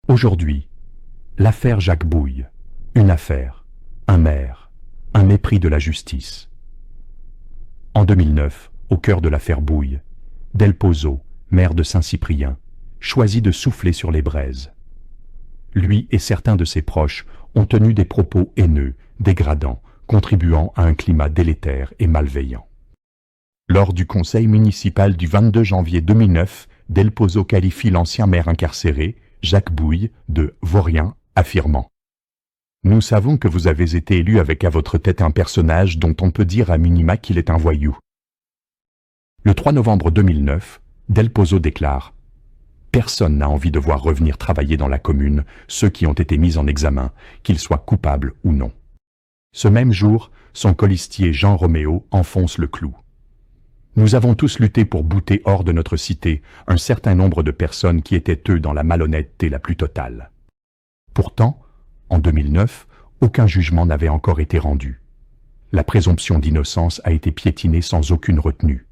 Aujourd'hui, l'affaire Jacques Bouille, une affaire, un maire, un mépris de la justice. En 2009, au cœur de l'affaire Bouille, Del Pozo, maire de Saint-Cyprien, choisit de souffler sur les braises. Lui et certains de ses proches ont tenu des propos haineux, dégradants, contribuant à un climat délétère et malveillant. Lors du conseil municipal du 22 janvier 2009, Del Pozo qualifie l'ancien maire incarcéré, Jacques Bouille, de « vaurien », affirmant « Nous savons que vous avez été élu avec à votre tête un personnage dont on peut dire à minima qu'il est un voyou. » Le 3 novembre 2009, Del Pozo déclare « Personne n'a envie de voir revenir travailler dans la commune ceux qui ont été mis en examen, qu'ils soient coupables ou non. » Ce même jour, son colistier Jean Roméo enfonce le clou. Nous avons tous lutté pour bouter hors de notre cité un certain nombre de personnes qui étaient eux dans la malhonnêteté la plus totale. Pourtant, en 2009, aucun jugement n'avait encore été rendu. La présomption d'innocence a été piétinée sans aucune retenue.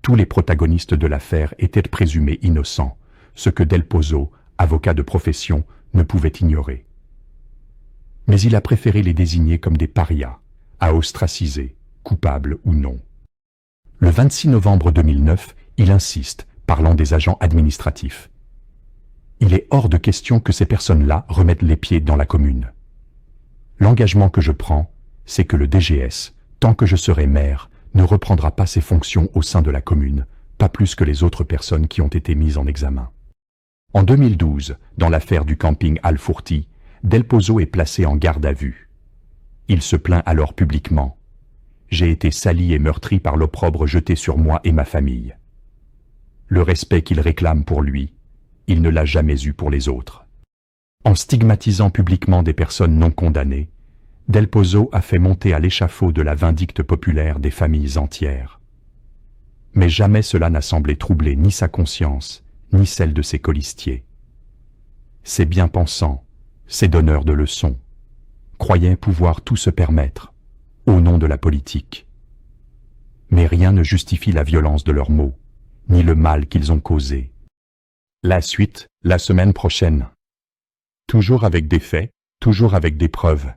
Tous les protagonistes de l'affaire étaient présumés innocents, ce que Del Pozo, avocat de profession, ne pouvait ignorer. Mais il a préféré les désigner comme des parias, à ostraciser, coupables ou non. Le 26 novembre 2009, il insiste, parlant des agents administratifs. Il est hors de question que ces personnes-là remettent les pieds dans la commune. L'engagement que je prends, c'est que le DGS, tant que je serai maire, ne reprendra pas ses fonctions au sein de la commune, pas plus que les autres personnes qui ont été mises en examen. En 2012, dans l'affaire du camping Al-Fourti, Del Pozo est placé en garde à vue. Il se plaint alors publiquement. J'ai été sali et meurtri par l'opprobre jeté sur moi et ma famille. Le respect qu'il réclame pour lui, il ne l'a jamais eu pour les autres. En stigmatisant publiquement des personnes non condamnées, Del Pozo a fait monter à l'échafaud de la vindicte populaire des familles entières. Mais jamais cela n'a semblé troubler ni sa conscience, ni celle de ses colistiers. Ces bien-pensants, ces donneurs de leçons, croyaient pouvoir tout se permettre, au nom de la politique. Mais rien ne justifie la violence de leurs mots, ni le mal qu'ils ont causé. La suite, la semaine prochaine. Toujours avec des faits, toujours avec des preuves.